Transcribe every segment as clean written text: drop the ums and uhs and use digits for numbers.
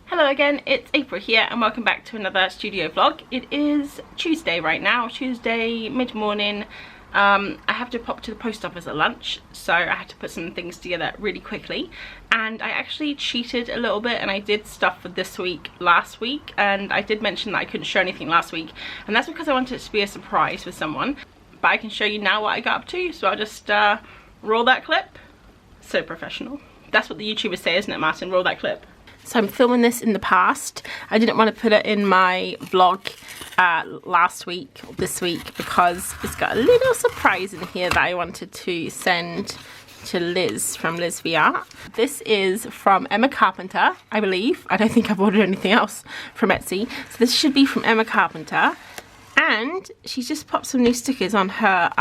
Hello again, it's April here and welcome back to another studio vlog. It is Tuesday right now, Tuesday mid-morning. I have to pop to the post office at lunch, so I had to put some things together really quickly. And I actually cheated a little bit and I did stuff for this week last week, and I did mention that I couldn't show anything last week, and that's because I wanted it to be a surprise for someone. But I can show you now what I got up to, so I'll just roll that clip. So professional. That's what the YouTubers say, isn't it, Martin? Roll that clip. So I'm filming this in the past. I didn't want to put it in my vlog last week or this week because it's got a little surprise in here that I wanted to send to Liz from Liz VR. This is from Emma Carpenter, I believe. I don't think I've ordered anything else from Etsy. So this should be from Emma Carpenter. And she's just popped some new stickers on her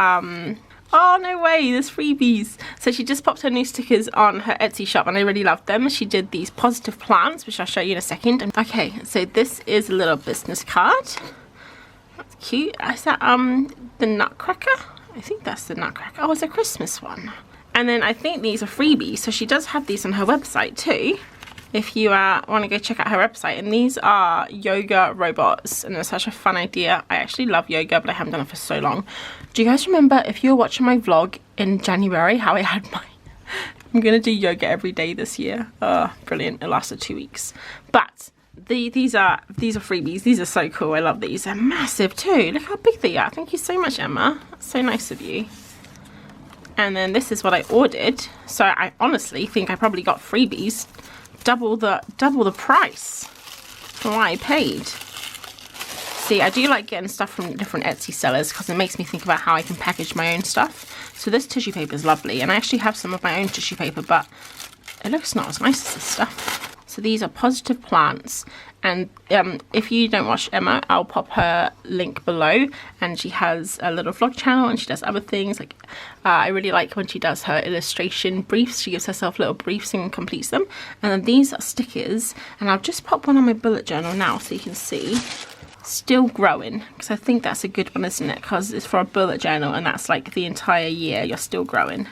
oh no way, there's freebies. So she just popped her new stickers on her Etsy shop and I really loved them. She did these positive plants, which I'll show you in a second. Okay, so this is a little business card. That's cute. Is that the Nutcracker? I think that's the Nutcracker. Oh, it's a Christmas one. And then I think these are freebies. So she does have these on her website too, if you want to go check out her website. And these are yoga robots and it's such a fun idea. I actually love yoga, but I haven't done it for so long. Do you guys remember, if you were watching my vlog in January, how I had my I'm gonna do yoga every day this year. Brilliant. It lasted 2 weeks. But these are freebies. These are so cool. I love these. They're massive too. Look how big they are. Thank you so much, Emma. That's so nice of you. And then this is what I ordered. So I honestly think I probably got freebies double the price for what I paid. See, I do like getting stuff from different Etsy sellers because it makes me think about how I can package my own stuff. So this tissue paper is lovely, and I actually have some of my own tissue paper, but it looks not as nice as this stuff. So these are positive plants, and if you don't watch Emma, I'll pop her link below, and she has a little vlog channel and she does other things. Like I really like when she does her illustration briefs. She gives herself little briefs and completes them. And then these are stickers, and I'll just pop one on my bullet journal now so you can see. Still growing, because I think that's a good one, isn't it? Because it's for a bullet journal and that's like the entire year you're still growing.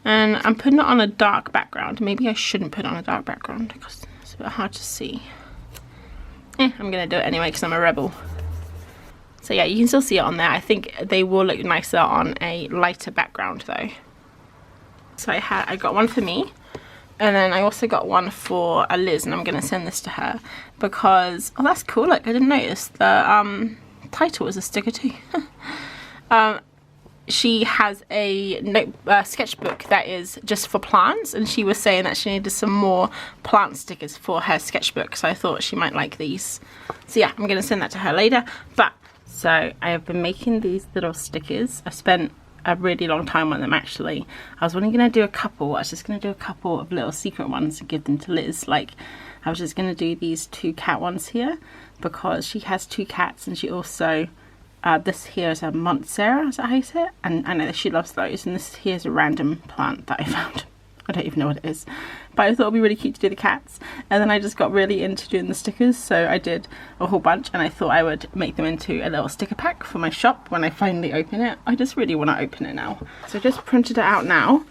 And I'm putting it on a dark background. Maybe I shouldn't put it on a dark background because it's a bit hard to see. I'm gonna do it anyway because I'm a rebel. So yeah, you can still see it on there. I think they will look nicer on a lighter background though. So I got one for me, and then I also got one for a Liz, and I'm gonna send this to her because, oh, that's cool. Like, I didn't notice the title was a sticker too. She has a sketchbook that is just for plants, and she was saying that she needed some more plant stickers for her sketchbook, so I thought she might like these. So yeah, I'm gonna send that to her later. But so I have been making these little stickers. I spent a really long time on them actually. I was only gonna do a couple. I was just gonna do a couple of little secret ones and give them to Liz. Like, I was just gonna do these 2 cat ones here because she has 2 cats, and she also this here is a Montserrat, is that how you say it? And I know that she loves those. And this here's a random plant that I found. I don't even know what it is, but I thought it'd be really cute to do the cats. And then I just got really into doing the stickers, so I did a whole bunch, and I thought I would make them into a little sticker pack for my shop when I finally open it. I just really want to open it now. So I just printed it out now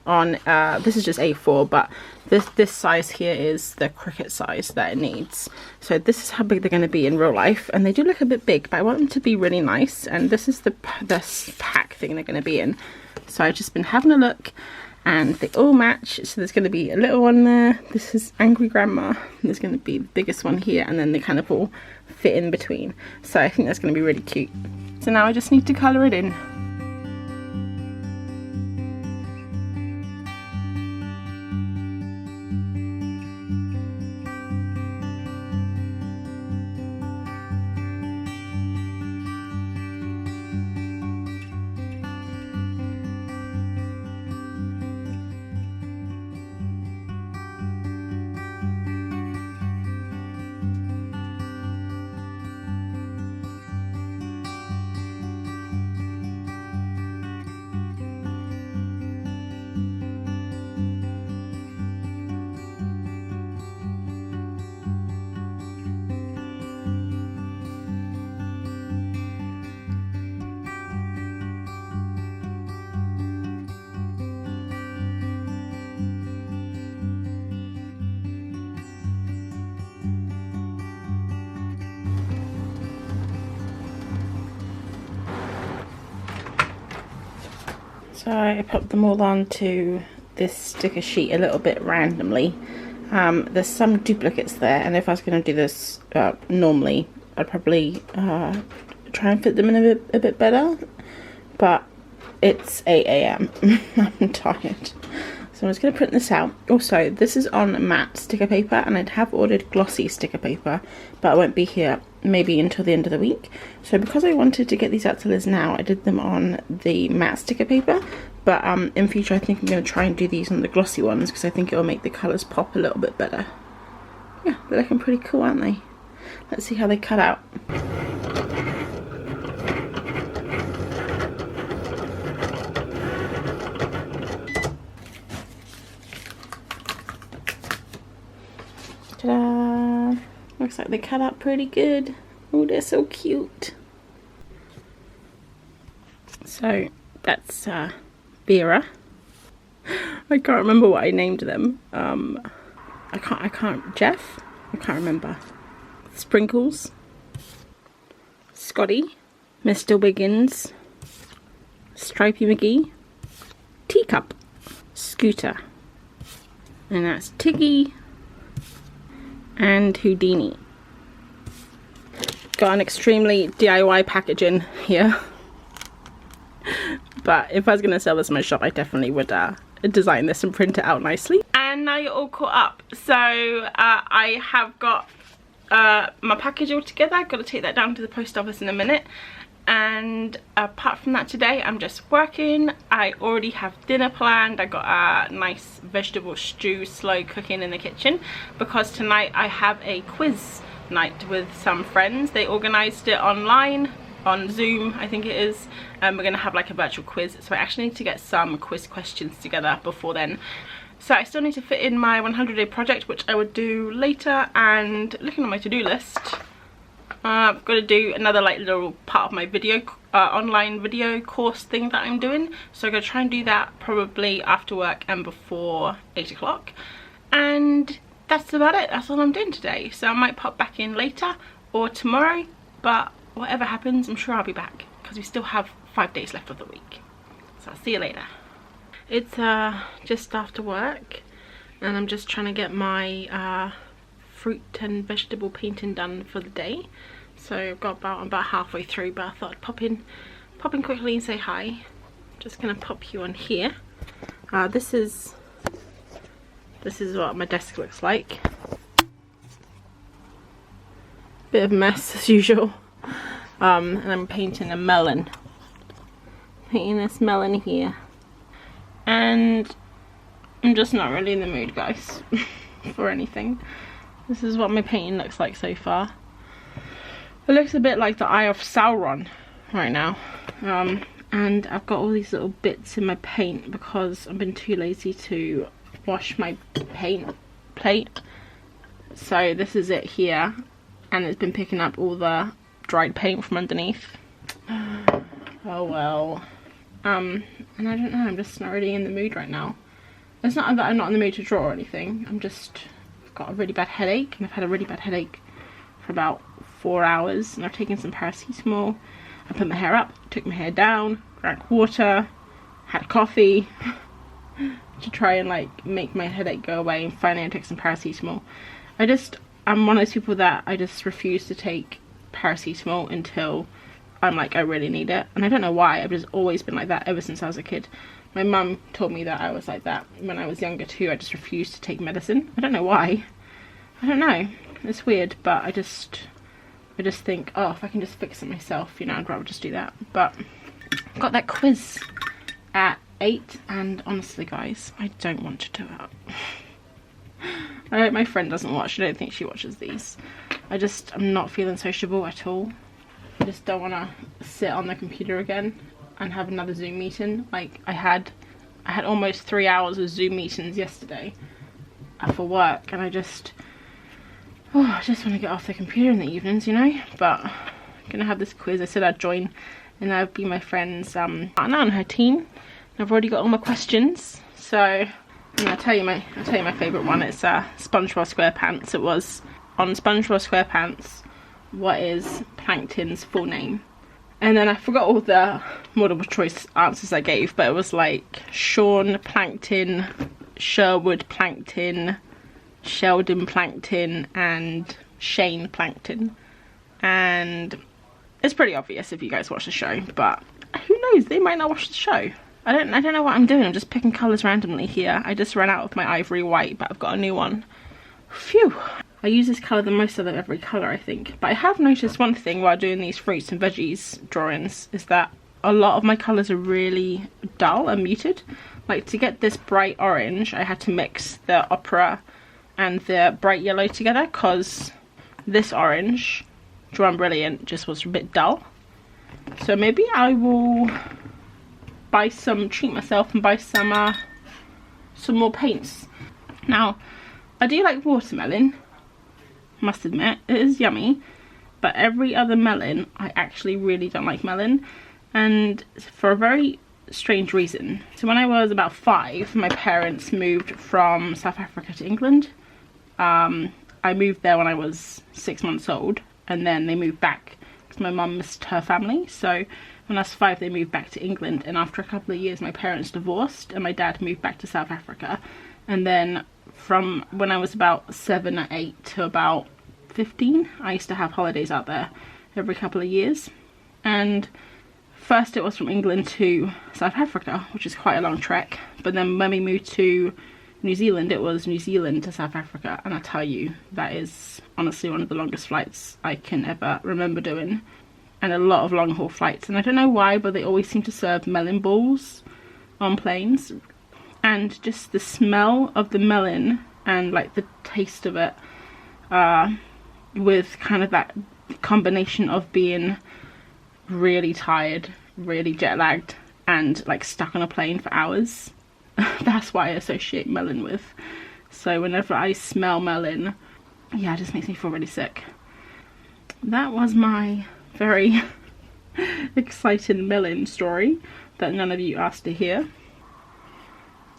on this is just A4, but this size here is the Cricut size that it needs. So this is how big they're going to be in real life, and they do look a bit big, but I want them to be really nice, and this is the pack thing they're going to be in. So I've just been having a look, and they all match. So there's going to be a little one there. This is Angry Grandma. There's going to be the biggest one here, and then they kind of all fit in between. So I think that's going to be really cute. So now I just need to colour it in. So I popped them all onto this sticker sheet a little bit randomly. There's some duplicates there, and if I was going to do this normally, I'd probably try and fit them in a bit better, but it's 8 AM. I'm tired. So I'm just going to print this out. Also, this is on matte sticker paper, and I'd have ordered glossy sticker paper, but I won't be here maybe until the end of the week. So because I wanted to get these out to Liz now, I did them on the matte sticker paper, but in future I think I'm going to try and do these on the glossy ones, because I think it will make the colours pop a little bit better. Yeah, they're looking pretty cool, aren't they? Let's see how they cut out. Ta-da! Looks like they cut out pretty good. Oh, they're so cute. So that's Vera. I can't remember what I named them. Jeff? I can't remember. Sprinkles. Scotty. Mr. Wiggins. Stripey McGee. Teacup. Scooter. And that's Tiggy and Houdini. Got an extremely DIY packaging here. But if I was going to sell this in my shop, I definitely would design this and print it out nicely. And now you're all caught up. So I have got my package all together. I've got to take that down to the post office in a minute. And apart from that, today I'm just working. I already have dinner planned. I got a nice vegetable stew slow cooking in the kitchen, because tonight I have a quiz night with some friends. They organized it online on Zoom, I think it is. We're gonna have like a virtual quiz, so I actually need to get some quiz questions together before then. So I still need to fit in my 100-day project, which I would do later. And looking at my to-do list, I've got to do another like little part of my video online video course thing that I'm doing, so I'm going to try and do that probably after work and before 8 o'clock. And that's about it. That's all I'm doing today. So I might pop back in later or tomorrow, but whatever happens, I'm sure I'll be back, because we still have 5 days left of the week. So I'll see you later. It's just after work, and I'm just trying to get my fruit and vegetable painting done for the day. So I've got I'm about halfway through, but I thought I'd pop in quickly and say hi. Just gonna pop you on here. This is what my desk looks like. Bit of a mess as usual. And I'm painting a melon. Painting this melon here. And I'm just not really in the mood, guys, for anything. This is what my painting looks like so far. It looks a bit like the Eye of Sauron right now. And I've got all these little bits in my paint because I've been too lazy to wash my paint plate. So this is it here, and it's been picking up all the dried paint from underneath. Oh well. And I don't know, I'm just not really in the mood right now. It's not that I'm not in the mood to draw or anything. I've got a really bad headache, and I've had a really bad headache for about 4 hours, and I've taken some paracetamol. I put my hair up, took my hair down, drank water, had a coffee to try and like make my headache go away, and finally I took some paracetamol. I'm one of those people that I just refuse to take paracetamol until I'm like, I really need it. And I don't know why, I've just always been like that ever since I was a kid. My mum told me that I was like that when I was younger too. I just refused to take medicine. I don't know why. I don't know. It's weird, but I just think, oh, if I can just fix it myself, you know, I'd rather just do that. But I've got that quiz at 8, and honestly, guys, I don't want to do it. I hope my friend doesn't watch. I don't think she watches these. I'm not feeling sociable at all. I just don't want to sit on the computer again and have another Zoom meeting. Like I had almost 3 hours of Zoom meetings yesterday for work, and I just want to get off the computer in the evenings, you know. But I'm gonna have this quiz. I said I'd join, and I'd be my friend's partner on her team. And I've already got all my questions, so I'll tell you my favourite one. It's SpongeBob SquarePants. It was on SpongeBob SquarePants, what is Plankton's full name? And then I forgot all the multiple choice answers I gave, but it was like Sean Plankton, Sherwood Plankton, Sheldon Plankton, and Shane Plankton. And it's pretty obvious if you guys watch the show, but who knows, they might not watch the show. I don't know what I'm doing. I'm just picking colours randomly here. I just ran out of my ivory white, but I've got a new one. Phew. I use this colour the most out of every colour, I think. But I have noticed one thing while doing these fruits and veggies drawings is that a lot of my colours are really dull and muted. Like, to get this bright orange, I had to mix the opera and the bright yellow together, because this orange, Drawn Brilliant, just was a bit dull. So maybe I will treat myself and buy some more paints. Now, I do like watermelon, must admit, it is yummy, but every other melon, I actually really don't like melon, and for a very strange reason. So when I was about 5, my parents moved from South Africa to England. I moved there when I was 6 months old, and then they moved back because my mum missed her family. So when I was 5, they moved back to England, and after a couple of years my parents divorced and my dad moved back to South Africa. And then from when I was about 7 or 8 to about 15, I used to have holidays out there every couple of years. And first it was from England to South Africa, which is quite a long trek, but then when we moved to New Zealand, it was New Zealand to South Africa, and I tell you, that is honestly one of the longest flights I can ever remember doing, and a lot of long haul flights. And I don't know why, but they always seem to serve melon balls on planes, and just the smell of the melon and like the taste of it, with kind of that combination of being really tired, really jet lagged, and like stuck on a plane for hours. That's why I associate melon with. So whenever I smell melon, yeah, it just makes me feel really sick. That was my very exciting melon story that none of you asked to hear.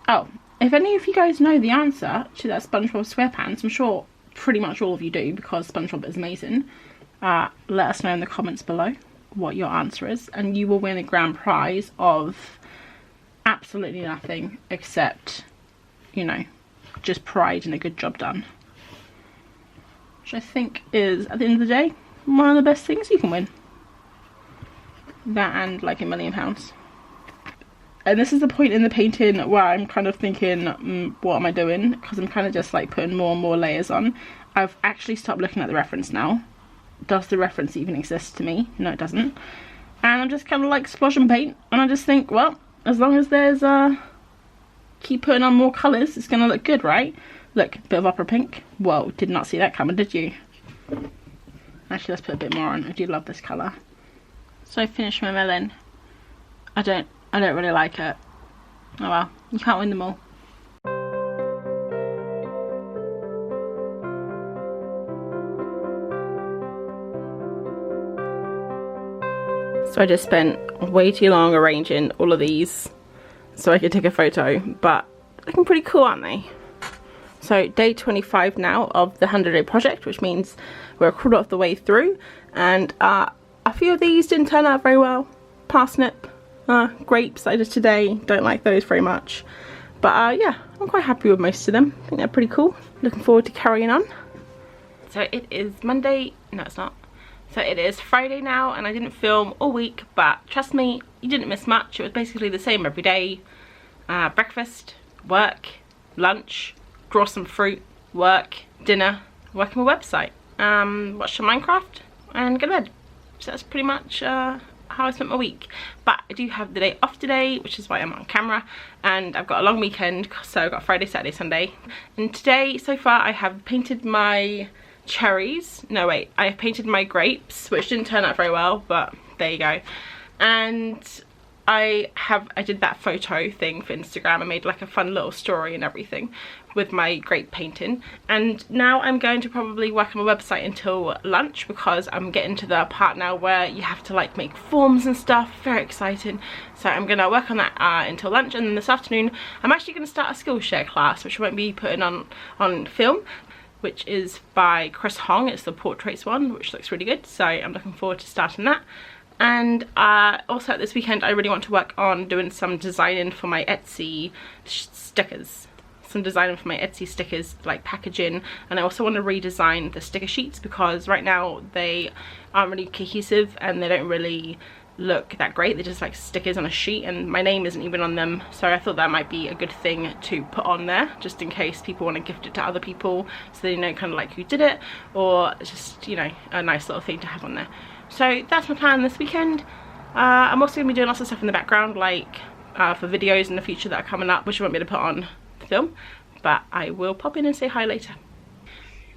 Oh, if any of you guys know the answer to that SpongeBob SquarePants, I'm sure pretty much all of you do because SpongeBob is amazing, let us know in the comments below what your answer is, and you will win a grand prize of absolutely nothing except, you know, just pride and a good job done, which I think is, at the end of the day, one of the best things you can win. That and like £1 million. And this is the point in the painting where I'm kind of thinking, what am I doing? Because I'm kind of just like putting more and more layers on. I've actually stopped looking at the reference now. Does the reference even exist to me? No, it doesn't. And I'm just kind of like splashing paint, and I just think, well, as long as there's keep putting on more colours, it's gonna look good, right? Look, bit of opera pink. Whoa, did not see that coming, did you? Actually, let's put a bit more on. I do love this colour. So I finished my melon. I don't really like it. Oh well, you can't win them all. So I just spent way too long arranging all of these so I could take a photo, but looking pretty cool, aren't they? So day 25 now of the 100-day project, which means we're a quarter of the way through, and a few of these didn't turn out very well. Parsnip, grapes I did today, don't like those very much, but yeah, I'm quite happy with most of them. I think they're pretty cool. Looking forward to carrying on. So it is Monday, no it's not. So it is Friday now, and I didn't film all week, but trust me, you didn't miss much. It was basically the same every day. Breakfast, work, lunch, draw some fruit, work, dinner, work on my website, watch some Minecraft, and go to bed. So that's pretty much how I spent my week. But I do have the day off today, which is why I'm on camera, and I've got a long weekend, so I've got Friday, Saturday, Sunday. And today, so far, I have painted my cherries. No wait, I have painted my grapes, which didn't turn out very well, but there you go. And I did that photo thing for Instagram. I made like a fun little story and everything with my grape painting, and now I'm going to probably work on my website until lunch, because I'm getting to the part now where you have to like make forms and stuff. Very exciting. So I'm gonna work on that until lunch, and then this afternoon I'm actually gonna start a Skillshare class, which I won't be putting on film, which is by Chris Hong. It's the portraits one, which looks really good, so I'm looking forward to starting that. And also this weekend I really want to work on doing some designing for my Etsy stickers. Some designing for my Etsy stickers, like packaging, and I also want to redesign the sticker sheets because right now they aren't really cohesive and they don't really look that great. They're just like stickers on a sheet and my name isn't even on them, so I thought that might be a good thing to put on there just in case people want to gift it to other people so they know kind of like who did it, or just, you know, a nice little thing to have on there. So that's my plan this weekend. I'm also going to be doing lots of stuff in the background, like for videos in the future that are coming up, which I won't be able to put on the film, but I will pop in and say hi later.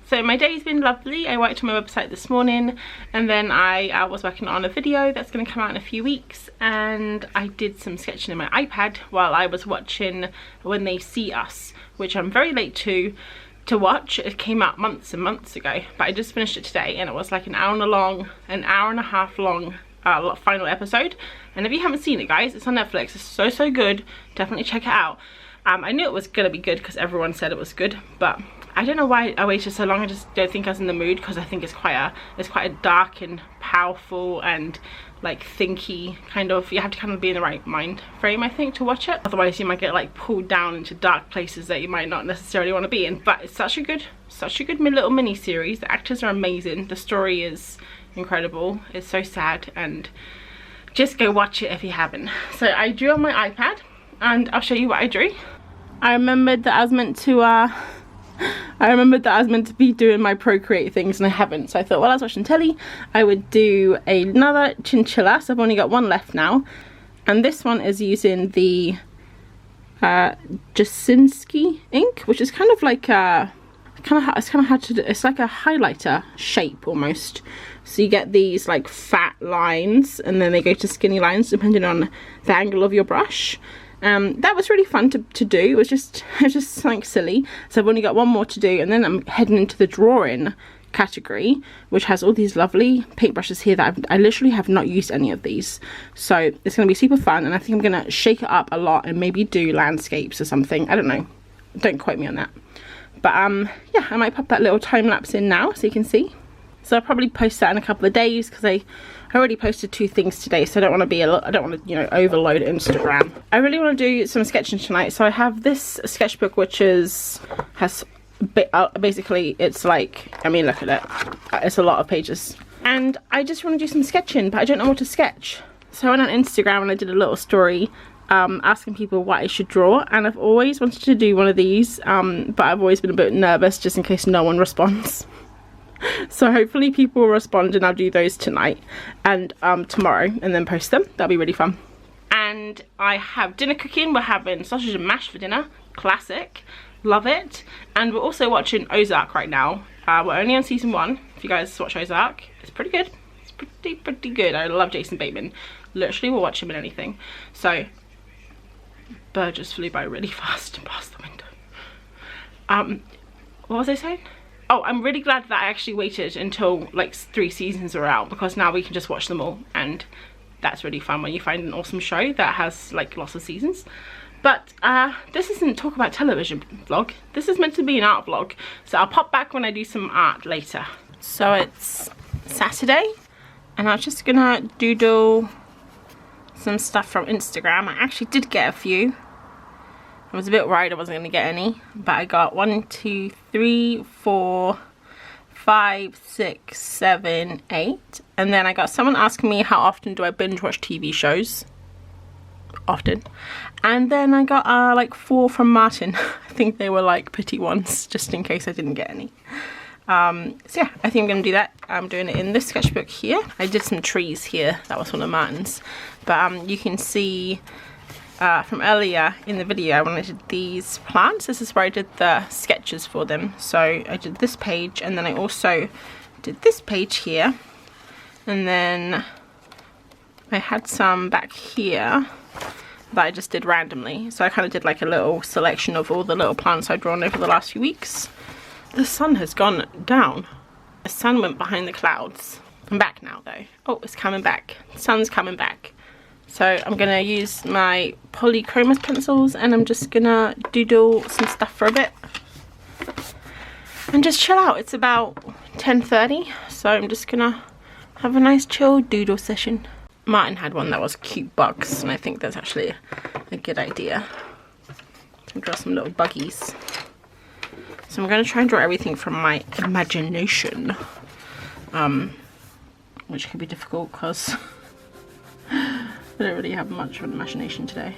So my day's been lovely. I worked on my website this morning, and then I was working on a video that's going to come out in a few weeks, and I did some sketching in my iPad while I was watching When They See Us, which I'm very late to watch. It came out months and months ago, but I just finished it today, and it was like an hour and a half long final episode. And if you haven't seen it, guys, it's on Netflix. It's so good. Definitely check it out. I knew it was gonna be good because everyone said it was good, but I don't know why I waited so long. I just don't think I was in the mood because I think it's quite a dark and powerful and like thinky kind of. You have to kind of be in the right mind frame, I think, to watch it. Otherwise you might get like pulled down into dark places that you might not necessarily want to be in. But it's such a good little mini series. The actors are amazing. The story is incredible. It's so sad, and just go watch it if you haven't. So I drew on my iPad, and I'll show you what I drew. I remembered that I was meant to be doing my Procreate things, and I haven't. So I thought while I was watching telly, I would do another chinchilla. So I've only got one left now. And this one is using the Jasinski ink, which is kind of like it's like a highlighter shape almost. So you get these like fat lines, and then they go to skinny lines depending on the angle of your brush. That was really fun to do. It was just something silly. So I've only got one more to do, and then I'm heading into the drawing category, which has all these lovely paintbrushes here that I literally have not used any of these. So it's going to be super fun, and I think I'm going to shake it up a lot and maybe do landscapes or something. I don't know. Don't quote me on that. But yeah, I might pop that little time lapse in now so you can see. So I'll probably post that in a couple of days because I already posted 2 things today, so I don't want to you know, overload Instagram. I really want to do some sketching tonight. So I have this sketchbook which has basically, it's like, I mean, look at it, it's a lot of pages, and I just want to do some sketching, but I don't know what to sketch. So I went on Instagram and I did a little story asking people what I should draw, and I've always wanted to do one of these, but I've always been a bit nervous just in case no one responds. So hopefully people will respond, and I'll do those tonight and tomorrow, and then post them. That'll be really fun. And I have dinner cooking. We're having sausage and mash for dinner. Classic. Love it. And we're also watching Ozark right now. We're only on season 1. If you guys watch Ozark, it's pretty good. It's pretty good. I love Jason Bateman. Literally will watch him in anything. So bird just flew by really fast past the window. What was I saying? Oh, I'm really glad that I actually waited until like 3 seasons are out, because now we can just watch them all, and that's really fun when you find an awesome show that has like lots of seasons. But this isn't talk about television vlog. This is meant to be an art vlog, so I'll pop back when I do some art later. So it's Saturday, and I'm just gonna doodle some stuff from Instagram. I actually did get a few. I was a bit worried I wasn't going to get any, but I got 1, 2, 3, 4, 5, 6, 7, 8. And then I got someone asking me how often do I binge watch TV shows. Often. And then I got like 4 from Martin. I think they were like pity ones, just in case I didn't get any. So yeah, I think I'm going to do that. I'm doing it in this sketchbook here. I did some trees here. That was one of Martin's. But you can see from earlier in the video when I did these plants, this is where I did the sketches for them. So I did this page, and then I also did this page here, and then I had some back here that I just did randomly. So I kind of did like a little selection of all the little plants I've drawn over the last few weeks. The sun has gone down. The sun went behind the clouds. I'm back now though. Oh, it's coming back. The sun's coming back. So I'm going to use my polychromos pencils, and I'm just going to doodle some stuff for a bit and just chill out. It's about 10:30, so I'm just going to have a nice chill doodle session. Martin had one that was cute bugs, and I think that's actually a good idea. So draw some little buggies. So I'm going to try and draw everything from my imagination, which can be difficult because I don't really have much of an imagination today.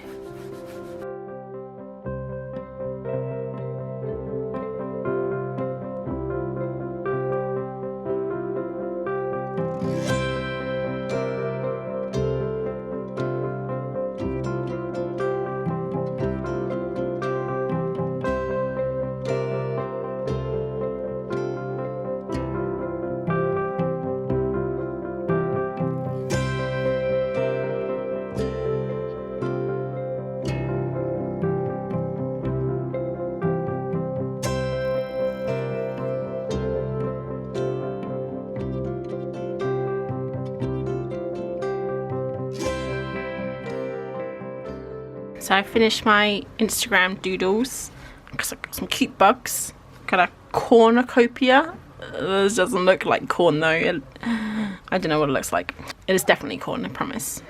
So I finished my Instagram doodles because I got some cute bugs. Got a cornucopia. This doesn't look like corn though. I don't know what it looks like. It is definitely corn, I promise.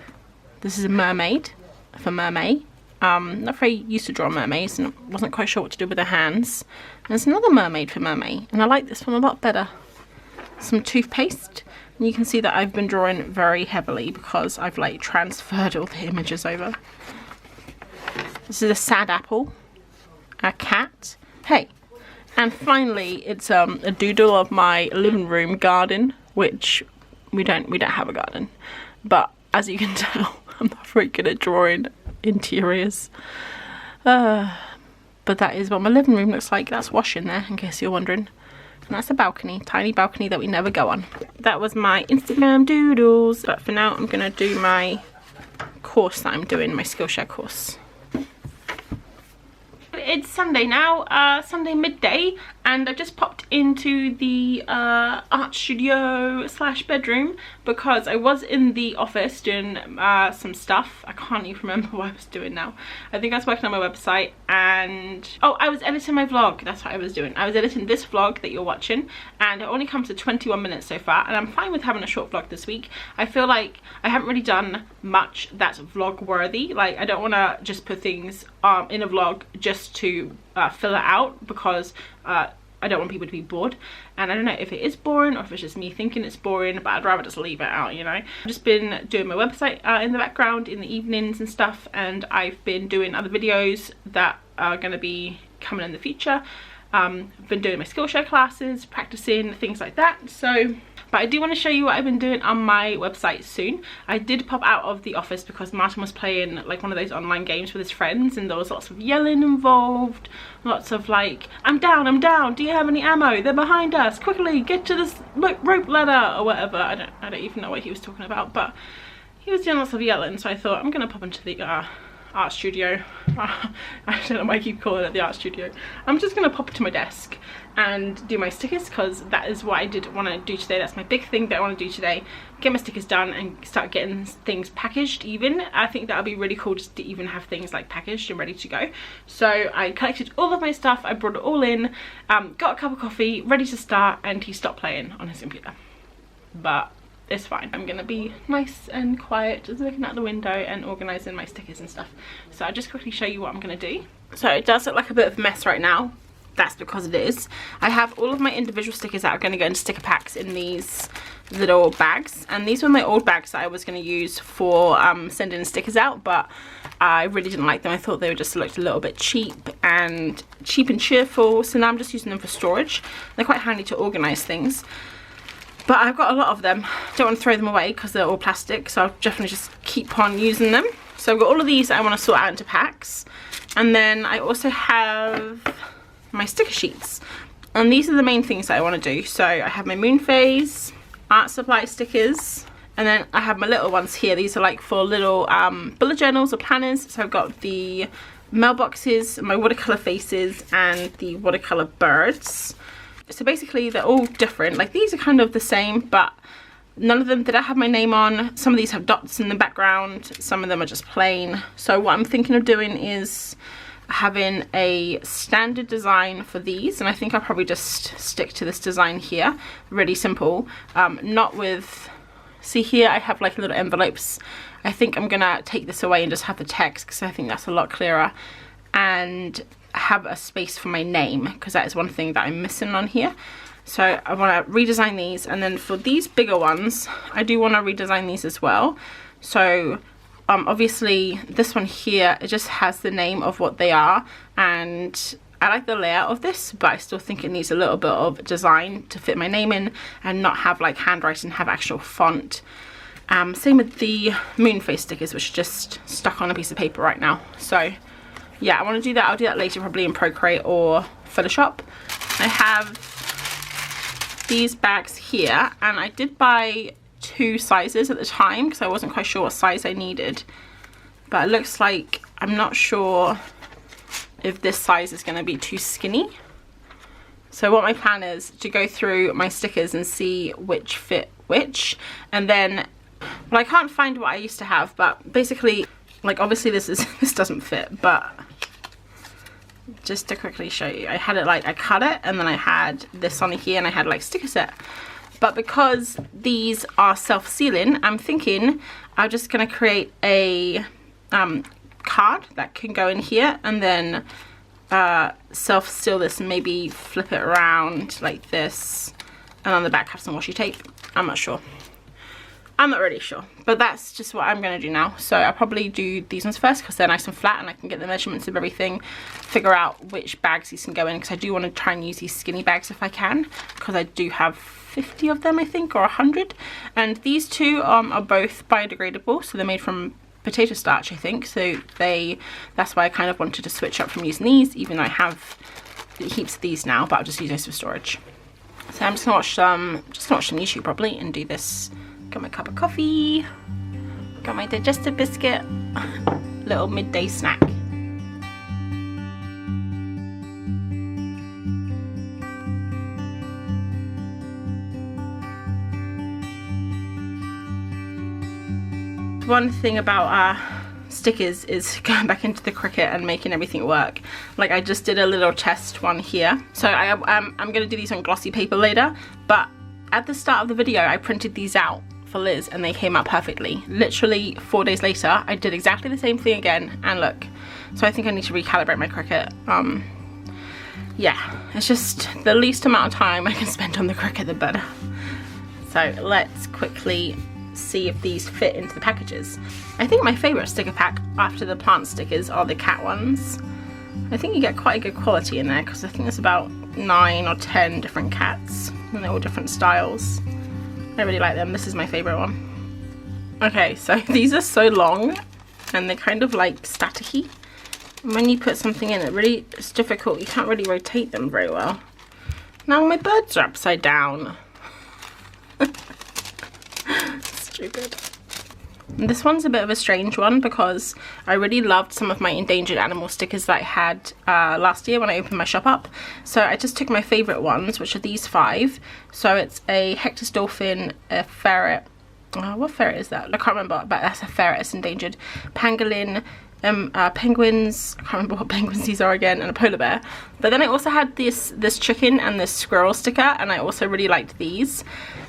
This is a mermaid for mermaid. Not very used to draw mermaids and wasn't quite sure what to do with her hands. And there's another mermaid for mermaid, and I like this one a lot better. Some toothpaste. And you can see that I've been drawing very heavily because I've like transferred all the images over. This is a sad apple, a cat, hey, and finally it's a doodle of my living room garden, which we don't have a garden, but as you can tell, I'm not very good at drawing interiors. But that is what my living room looks like. That's washing there, in case you're wondering. And that's a balcony, tiny balcony that we never go on. That was my Instagram doodles, but for now I'm gonna do my course that I'm doing, my Skillshare course. It's Sunday now, Sunday midday, and I've just popped into the art studio / bedroom because I was in the office doing some stuff. I can't even remember what I was doing now. I think I was working on my website and oh, I was editing my vlog. That's what I was doing. I was editing this vlog that you're watching, and it only comes to 21 minutes so far, and I'm fine with having a short vlog this week. I feel like I haven't really done much that's vlog worthy. Like, I don't want to just put things in a vlog just to fill it out because I don't want people to be bored, and I don't know if it is boring or if it's just me thinking it's boring, but I'd rather just leave it out, you know. I've just been doing my website in the background in the evenings and stuff, and I've been doing other videos that are going to be coming in the future. I've been doing my Skillshare classes, practicing, things like that. So, but I do want to show you what I've been doing on my website soon. I did pop out of the office because Martin was playing like one of those online games with his friends, and there was lots of yelling involved, lots of like, I'm down, do you have any ammo? They're behind us, quickly get to this rope ladder or whatever. I don't even know what he was talking about, but he was doing lots of yelling, so I thought I'm gonna pop into the art studio. I don't know why I keep calling it the art studio. I'm just gonna pop to my desk and do my stickers because that is what I did want to do today. That's my big thing that I want to do today. Get my stickers done and start getting things packaged even. I think that would be really cool just to even have things like packaged and ready to go. So I collected all of my stuff, I brought it all in, got a cup of coffee, ready to start, and he stopped playing on his computer. But it's fine. I'm gonna be nice and quiet, just looking out the window and organising my stickers and stuff. So I'll just quickly show you what I'm gonna do. So it does look like a bit of a mess right now. That's because it is. I have all of my individual stickers that are going to go into sticker packs in these little bags, and these were my old bags that I was going to use for sending stickers out, but I really didn't like them. I thought they just looked a little bit cheap and cheerful, so now I'm just using them for storage. They're quite handy to organise things. But I've got a lot of them. Don't want to throw them away because they're all plastic, so I'll definitely just keep on using them. So I've got all of these that I want to sort out into packs. And then I also have my sticker sheets. And these are the main things that I want to do. So I have my moon phase, art supply stickers, and then I have my little ones here. These are like for little bullet journals or planners. So I've got the mailboxes, my watercolor faces, and the watercolor birds. So basically they're all different. Like, these are kind of the same, but none of them did I have my name on. Some of these have dots in the background, some of them are just plain. So what I'm thinking of doing is having a standard design for these, and I think I'll probably just stick to this design here. Really simple, not with See here I have like little envelopes. I think I'm gonna take this away and just have the text because I think that's a lot clearer, and have a space for my name because that is one thing that I'm missing on here. So I want to redesign these, and then for these bigger ones I do want to redesign these as well. So obviously this one here, it just has the name of what they are, and I like the layout of this, but I still think it needs a little bit of design to fit my name in and not have like handwriting, have actual font. Same with the moon face stickers, which are just stuck on a piece of paper right now. So yeah, I want to do that. I'll do that later, probably in Procreate or Photoshop. I have these bags here, and I did buy 2 sizes at the time because I wasn't quite sure what size I needed, but it looks like I'm not sure if this size is going to be too skinny. So what my plan is to go through my stickers and see which fit which, and then, well, I can't find what I used to have, but basically, like, obviously this doesn't fit, but just to quickly show you, I had it like, I cut it and then I had this on here and I had like sticker set. But because these are self-sealing, I'm thinking I'm just going to create a card that can go in here and then self-seal this and maybe flip it around like this, and on the back have some washi tape. I'm not sure. I'm not really sure, but that's just what I'm going to do now. So I'll probably do these ones first because they're nice and flat and I can get the measurements of everything, figure out which bags these can go in, because I do want to try and use these skinny bags if I can, because I do have 50 of them, I think, or 100. And these two are both biodegradable, so they're made from potato starch, I think. So that's why I kind of wanted to switch up from using these, even though I have heaps of these now, but I'll just use those for storage. So I'm just gonna watch some YouTube probably and do this. Got my cup of coffee, got my digestive biscuit, little midday snack. One thing about stickers is going back into the Cricut and making everything work. Like, I just did a little test one here, so I'm gonna do these on glossy paper later, but at the start of the video I printed these out for Liz and they came out perfectly. Literally 4 days later I did exactly the same thing again, and look. So I think I need to recalibrate my Cricut. Yeah, it's just the least amount of time I can spend on the Cricut, the better. So let's quickly see if these fit into the packages. I think my favorite sticker pack after the plant stickers are the cat ones. I think you get quite a good quality in there because I think there's about 9 or 10 different cats and they're all different styles. I really like them. This is my favorite one. Okay, so these are so long and they're kind of like staticky. When you put something in, it's difficult. You can't really rotate them very well. Now my birds are upside down. Stupid. And this one's a bit of a strange one because I really loved some of my endangered animal stickers that I had last year when I opened my shop up. So I just took my favourite ones, which are these 5. So it's a Hector's dolphin, a ferret. What ferret is that? I can't remember, but that's a ferret. It's endangered. Pangolin, penguins. I can't remember what penguins these are again, and a polar bear. But then I also had this chicken and this squirrel sticker, and I also really liked these,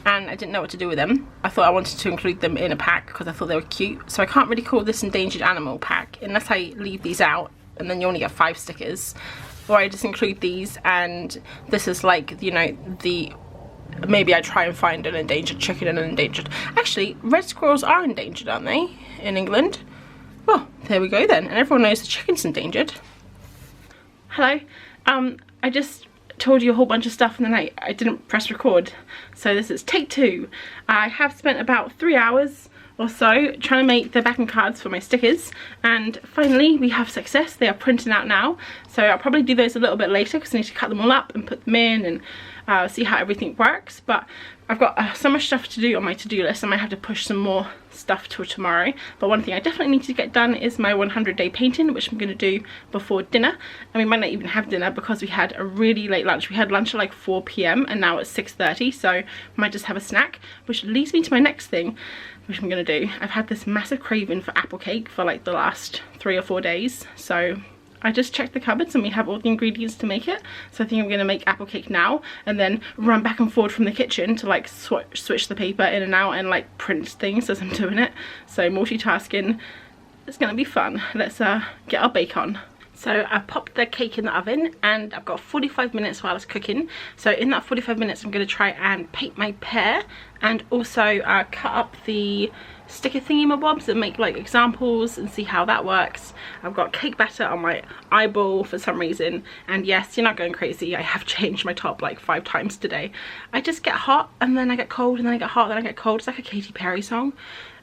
and I didn't know what to do with them. I thought I wanted to include them in a pack because I thought they were cute. So I can't really call this endangered animal pack unless I leave these out, and then you only get 5 stickers, or I just include these, and this is like, you know, maybe I try and find an endangered chicken and an endangered. Actually, red squirrels are endangered, aren't they, in England? Well, there we go then, and everyone knows the chicken's endangered. Hello, I just told you a whole bunch of stuff and then I didn't press record, so this is take 2. I have spent about 3 hours or so trying to make the backing cards for my stickers, and finally we have success. They are printing out now, so I'll probably do those a little bit later because I need to cut them all up and put them in and see how everything works. But I've got so much stuff to do on my to-do list. I might have to push some more stuff till tomorrow, but one thing I definitely need to get done is my 100-day painting, which I'm going to do before dinner. And we might not even have dinner because we had a really late lunch. We had lunch at like 4 p.m. and now it's 6:30, so I might just have a snack, which leads me to my next thing, which I'm going to do. I've had this massive craving for apple cake for like the last 3 or 4 days, so I just checked the cupboards and we have all the ingredients to make it. So I think I'm going to make apple cake now and then run back and forward from the kitchen to like switch the paper in and out and like print things as I'm doing it. So multitasking, it's going to be fun. Let's get our bake on. So I popped the cake in the oven and I've got 45 minutes while it's cooking. So in that 45 minutes I'm going to try and paint my pear and also cut up the sticker thingy-mabobs and make like examples and see how that works. I've got cake batter on my eyeball for some reason, and yes, you're not going crazy, I have changed my top like 5 times today. I just get hot and then I get cold and then I get hot and then I get cold. It's like a Katy Perry song.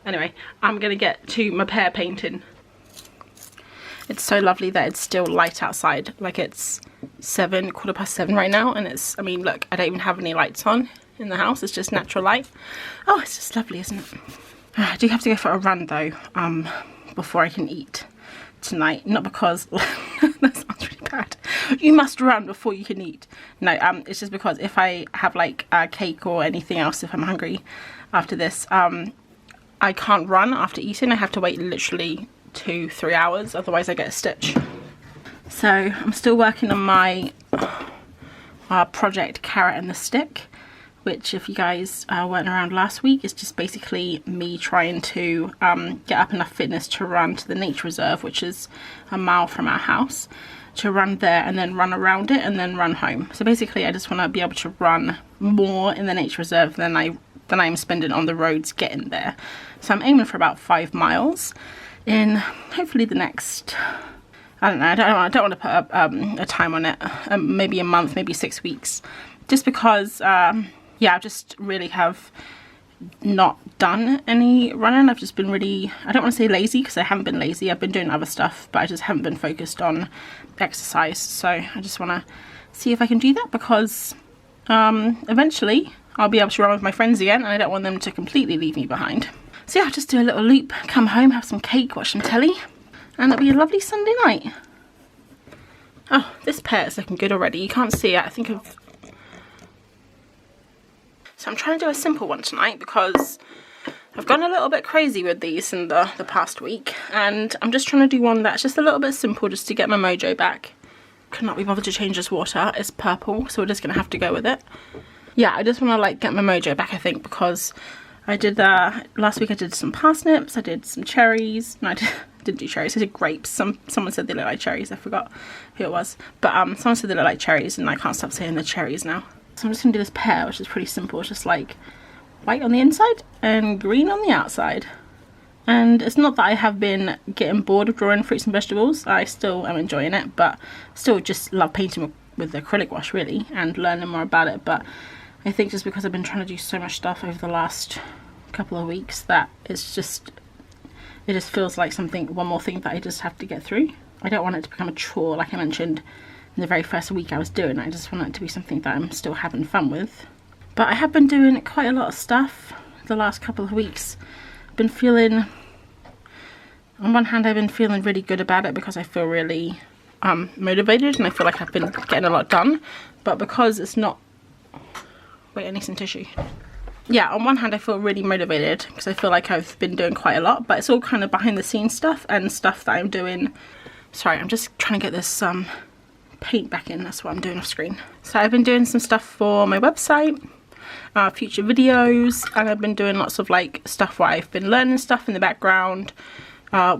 Anyway, I'm gonna get to my pear painting. It's so lovely that it's still light outside. Like it's 7:15 right now, and it's, I mean, look, I don't even have any lights on in the house. It's just natural light. Oh, it's just lovely, isn't it? I do have to go for a run though, before I can eat tonight. Not because that sounds really bad. You must run before you can eat. No, it's just because if I have like a cake or anything else, if I'm hungry after this, I can't run after eating. I have to wait literally 2-3 hours, otherwise I get a stitch. So I'm still working on my project Carrot and the Stick, which, if you guys weren't around last week, is just basically me trying to get up enough fitness to run to the nature reserve, which is a mile from our house, to run there and then run around it and then run home. So basically I just want to be able to run more in the nature reserve than I'm spending on the roads getting there. So I'm aiming for about 5 miles in hopefully the next, I don't know, I don't want to put a time on it, maybe a month, maybe 6 weeks, just because yeah, I just really have not done any running. I've just been really, I don't want to say lazy, because I haven't been lazy, I've been doing other stuff, but I just haven't been focused on exercise. So I just want to see if I can do that, because eventually I'll be able to run with my friends again, and I don't want them to completely leave me behind. So yeah, I'll just do a little loop, come home, have some cake, watch some telly, and it'll be a lovely Sunday night. Oh, this pear is looking good already. You can't see it. I think I've... So I'm trying to do a simple one tonight because I've gone a little bit crazy with these in the past week, and I'm just trying to do one that's just a little bit simple, just to get my mojo back. Could not be bothered to change this water. It's purple, so we're just going to have to go with it. Yeah, I just want to like get my mojo back, I think, because I did last week. I did some parsnips, I did some cherries. No, I didn't do cherries, I did grapes. Someone said they look like cherries, I forgot who it was, but someone said they look like cherries, and I can't stop saying the cherries now. So I'm just gonna do this pear, which is pretty simple. It's just like white on the inside and green on the outside. And it's not that I have been getting bored of drawing fruits and vegetables. I still am enjoying it, but still just love painting with the acrylic wash really, and learning more about it. But I think just because I've been trying to do so much stuff over the last couple of weeks, that it just feels like one more thing that I just have to get through. I don't want it to become a chore, like I mentioned in the very first week I was doing. I just want it to be something that I'm still having fun with. But I have been doing quite a lot of stuff the last couple of weeks. I've been feeling, on one hand I've been feeling really good about it because I feel really motivated, and I feel like I've been getting a lot done. But because it's not, wait, I need some tissue. Yeah, on one hand I feel really motivated because I feel like I've been doing quite a lot, but it's all kind of behind the scenes stuff and stuff that I'm doing. Sorry, I'm just trying to get this paint back in, that's what I'm doing off screen. So I've been doing some stuff for my website, future videos, and I've been doing lots of like stuff where I've been learning stuff in the background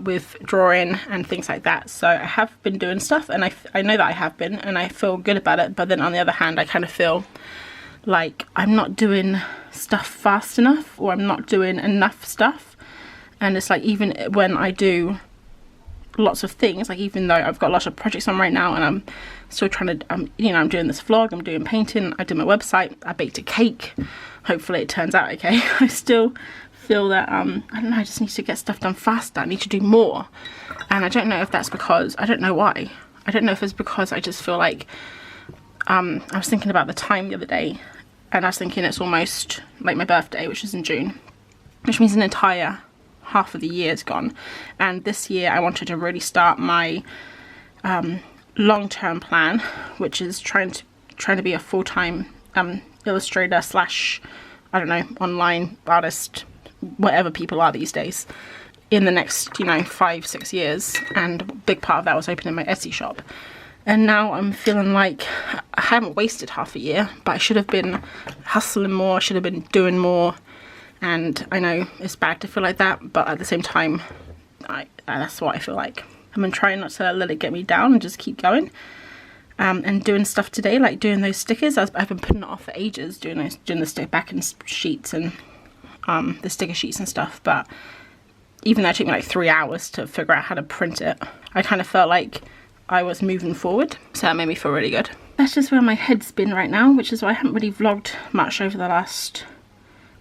with drawing and things like that. So I have been doing stuff, and I know that I have been, and I feel good about it. But then on the other hand, I kind of feel like I'm not doing stuff fast enough, or I'm not doing enough stuff. And it's like, even when I do lots of things, like even though I've got lots of projects on right now, and I'm still trying to you know, I'm doing this vlog, I'm doing painting, I did my website, I baked a cake, hopefully it turns out okay. I still feel that I don't know, I just need to get stuff done faster, I need to do more. And I don't know if that's because, I don't know why, I don't know if it's because I just feel like I was thinking about the time the other day, and I was thinking it's almost like my birthday, which is in June, which means an entire half of the year is gone. And this year I wanted to really start my long-term plan, which is trying to be a full-time illustrator slash, I don't know, online artist, whatever people are these days, in the next, you know, 5-6 years, and a big part of that was opening my Etsy shop. And now I'm feeling like I haven't wasted half a year, but I should have been hustling more, I should have been doing more. And I know it's bad to feel like that, but at the same time, that's what I feel like. I'm gonna try not to let it get me down and just keep going. And doing stuff today, like doing those stickers. I've been putting it off for ages, doing the stick backing sheets and the sticker sheets and stuff. But even though it took me like 3 hours to figure out how to print it, I kind of felt like I was moving forward, so that made me feel really good. That's just where my head's been right now, which is why I haven't really vlogged much over the last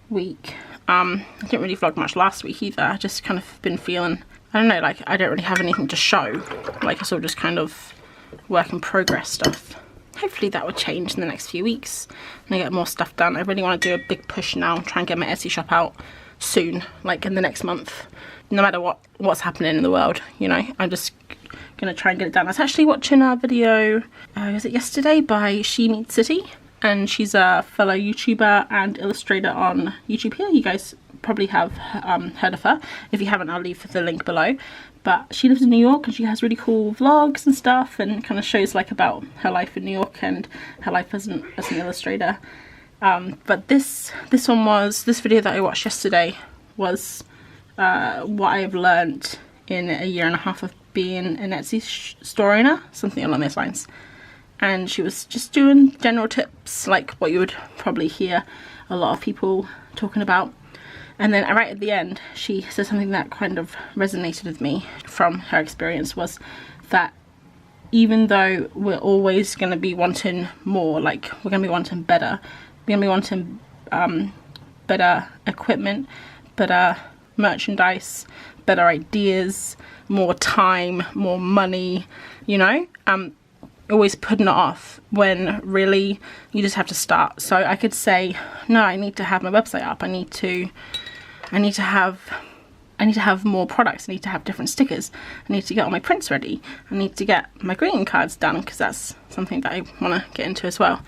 week. I didn't really vlog much last week either. I just kind of been feeling, I don't know, like I don't really have anything to show. Like it's all just kind of work in progress stuff. Hopefully that will change in the next few weeks and I get more stuff done. I really want to do a big push now, try and get my Etsy shop out soon, like in the next month. No matter what's happening in the world, you know, I'm just gonna try and get it done. I was actually watching a video, was it yesterday, by She Meets City, and she's a fellow YouTuber and illustrator on YouTube here. You guys probably have heard of her. If you haven't, I'll leave the link below. But she lives in New York and she has really cool vlogs and stuff, and kind of shows like about her life in New York and her life as an illustrator. But this video that I watched yesterday was what I've learned in a year and a half of being an Etsy store owner, something along those lines. And she was just doing general tips, like what you would probably hear a lot of people talking about. And then right at the end, she said something that kind of resonated with me from her experience, was that even though we're always going to be wanting more, like we're going to be wanting better, we're going to be wanting better equipment, better merchandise, better ideas, more time, more money, you know, always putting it off when really you just have to start. So I could say, no, I need to have my website up, I need to have more products, I need to have different stickers, I need to get all my prints ready, I need to get my greeting cards done, because that's something that I want to get into as well.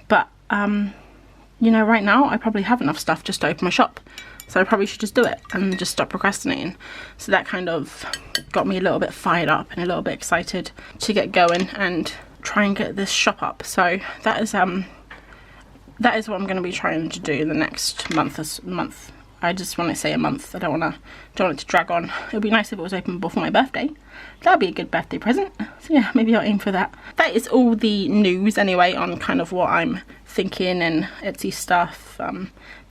But you know, right now I probably have enough stuff just to open my shop, so I probably should just do it and just stop procrastinating. So that kind of got me a little bit fired up and a little bit excited to get going and try and get this shop up. So that is what I'm going to be trying to do in the next month. I just want to say a month. I don't want it to drag on. It would be nice if it was open before my birthday. That would be a good birthday present. So yeah, maybe I'll aim for that. That is all the news anyway on kind of what I'm thinking and Etsy stuff,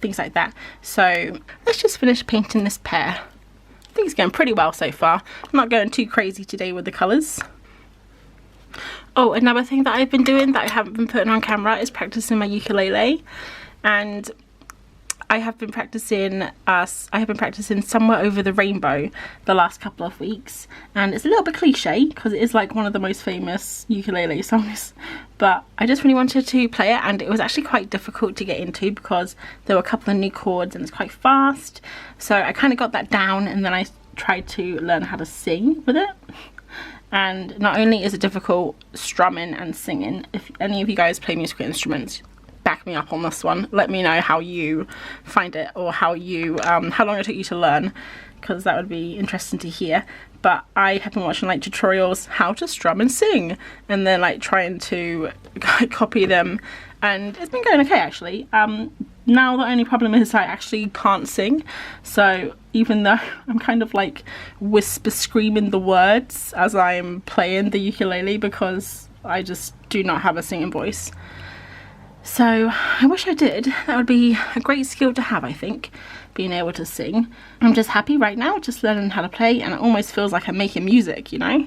things like that. So let's just finish painting this pear. I think it's going pretty well so far. I'm not going too crazy today with the colours. Oh, another thing that I've been doing that I haven't been putting on camera is practicing my ukulele. And I have been practicing Somewhere Over the Rainbow the last couple of weeks, and it's a little bit cliche because it is like one of the most famous ukulele songs, but I just really wanted to play it, and it was actually quite difficult to get into because there were a couple of new chords and it's quite fast. So I kind of got that down, and then I tried to learn how to sing with it. And not only is it difficult strumming and singing, if any of you guys play musical instruments, back me up on this one. Let me know how you find it, or how long it took you to learn, because that would be interesting to hear. But I have been watching like tutorials how to strum and sing, and then like trying to copy them, and it's been going okay actually. Now the only problem is I actually can't sing, so even though I'm kind of like whisper screaming the words as I'm playing the ukulele, because I just do not have a singing voice. So I wish I did. That would be a great skill to have, I think, being able to sing. I'm just happy right now, just learning how to play, and it almost feels like I'm making music, you know?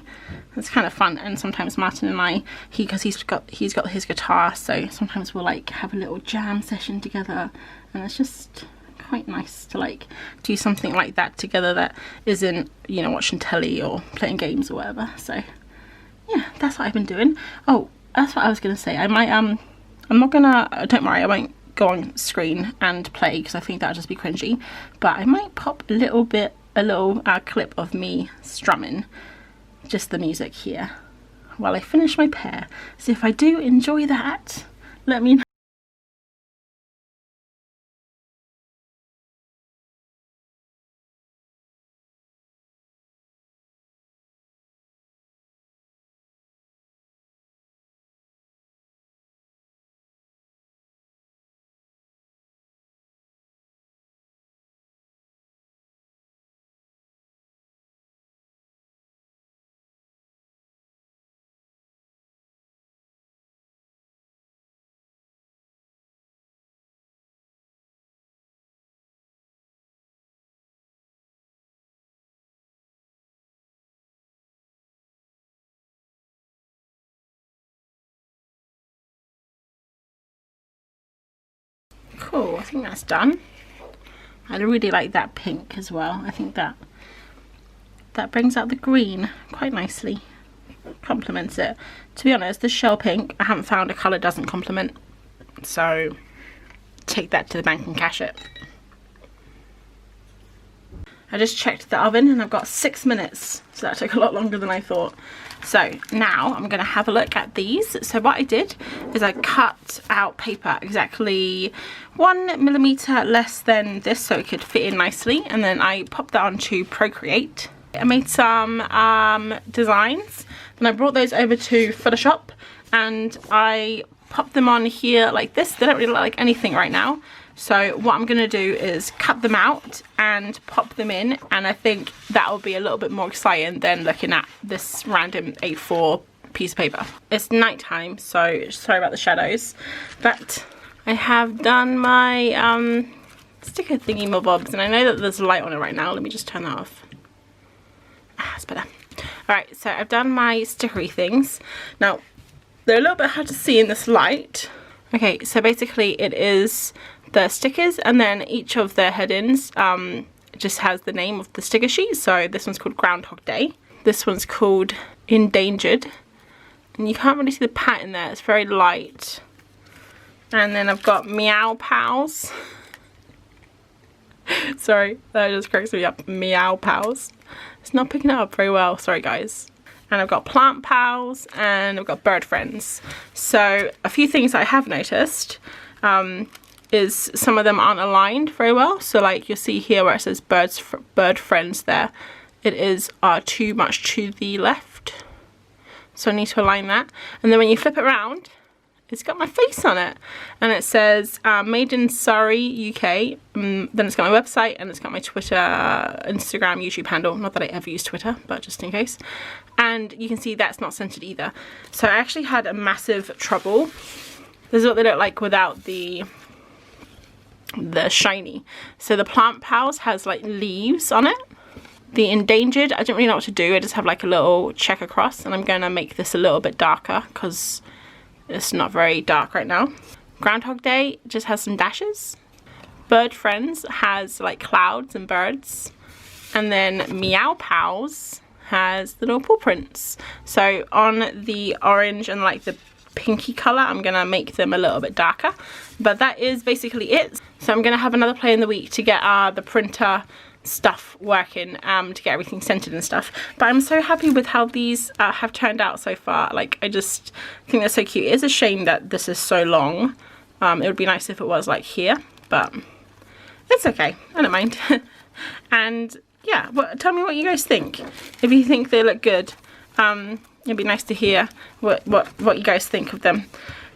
It's kind of fun. And sometimes Martin and I, because he's got his guitar, so sometimes we'll like have a little jam session together, and it's just quite nice to like do something like that together that isn't, you know, watching telly or playing games or whatever. So yeah, that's what I've been doing. Oh, that's what I was gonna say. I might I'm not gonna, don't worry, I won't go on screen and play because I think that'll just be cringy, but I might pop a little clip of me strumming, just the music here, while I finish my pear. So if I do enjoy that, let me know. Cool, I think that's done. I really like that pink as well. I think that brings out the green quite nicely. Complements it. To be honest, this shell pink, I haven't found a colour doesn't complement. So take that to the bank and cash it. I just checked the oven and I've got 6 minutes, so that took a lot longer than I thought. So now I'm going to have a look at these. So what I did is I cut out paper exactly 1 millimeter less than this so it could fit in nicely, and then I popped that onto Procreate. I made some designs, and I brought those over to Photoshop and I popped them on here like this. They don't really look like anything right now. So what I'm going to do is cut them out and pop them in, and I think that will be a little bit more exciting than looking at this random A4 piece of paper. It's nighttime, so sorry about the shadows, but I have done my sticker thingy mobobs, and I know that there's a light on it right now. Let me just turn that off. That's better. Alright, so I've done my stickery things. Now, they're a little bit hard to see in this light. Okay, so basically it is the stickers, and then each of their headings just has the name of the sticker sheet. So this one's called Groundhog Day. This one's called Endangered. And you can't really see the pattern there, it's very light. And then I've got Meow Pals. Sorry, that just cracks me up. Meow Pals. It's not picking it up very well, sorry guys. And I've got Plant Pals and I've got Bird Friends. So a few things I have noticed is some of them aren't aligned very well. So like you'll see here where it says Bird Friends there, it is too much to the left. So I need to align that. And then when you flip it around, it's got my face on it, and it says made in Surrey, UK. Then it's got my website, and it's got my Twitter, Instagram, YouTube handle. Not that I ever use Twitter, but just in case. And you can see that's not centered either. So I actually had a massive trouble. This is what they look like without the shiny. So the Plant Pals has like leaves on it. The Endangered, I don't really know what to do. I just have like a little check across, and I'm going to make this a little bit darker because it's not very dark right now. Groundhog Day just has some dashes. Bird Friends has like clouds and birds. And then Meow Pals has the little paw prints. So on the orange and like the pinky colour, I'm going to make them a little bit darker. But that is basically it. So I'm going to have another play in the week to get the printer stuff working, to get everything centered and stuff. But I'm so happy with how these have turned out so far. Like, I just think they're so cute. It is a shame that this is so long. It would be nice if it was like here, but it's okay, I don't mind. And yeah, tell me what you guys think. If you think they look good, it'd be nice to hear what you guys think of them.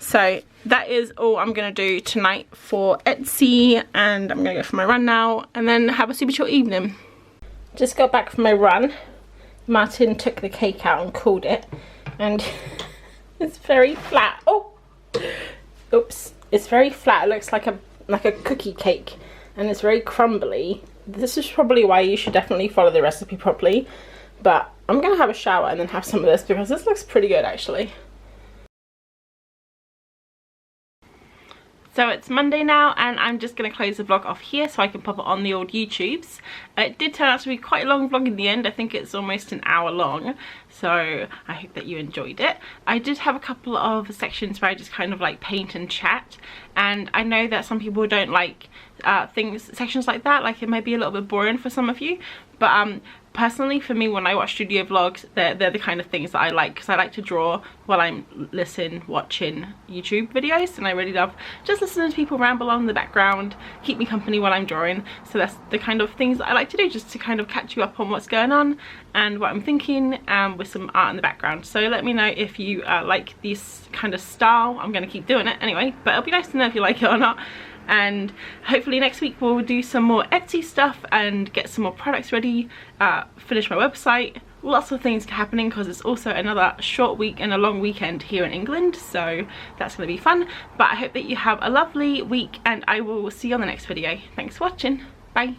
So that is all I'm going to do tonight for Etsy, and I'm going to go for my run now and then have a super chill evening. Just got back from my run. Martin took the cake out and cooled it, and it's very flat. Oh, oops, it's very flat. It looks like a cookie cake, and it's very crumbly. This is probably why you should definitely follow the recipe properly. But I'm going to have a shower and then have some of this because this looks pretty good actually. So it's Monday now, and I'm just going to close the vlog off here so I can pop it on the old YouTubes. It did turn out to be quite a long vlog in the end. I think it's almost an hour long, so I hope that you enjoyed it. I did have a couple of sections where I just kind of like paint and chat, and I know that some people don't like sections like that. Like, it might be a little bit boring for some of you, but personally for me, when I watch studio vlogs, they're the kind of things that I like, because I like to draw while I'm watching YouTube videos, and I really love just listening to people ramble on in the background, keep me company while I'm drawing. So that's the kind of things that I like to do, just to kind of catch you up on what's going on and what I'm thinking, with some art in the background. So let me know if you like this kind of style. I'm going to keep doing it anyway, but it'll be nice to know if you like it or not. And hopefully next week we'll do some more Etsy stuff and get some more products ready, finish my website, lots of things happening because it's also another short week and a long weekend here in England, so that's going to be fun. But I hope that you have a lovely week, and I will see you on the next video. Thanks for watching. Bye.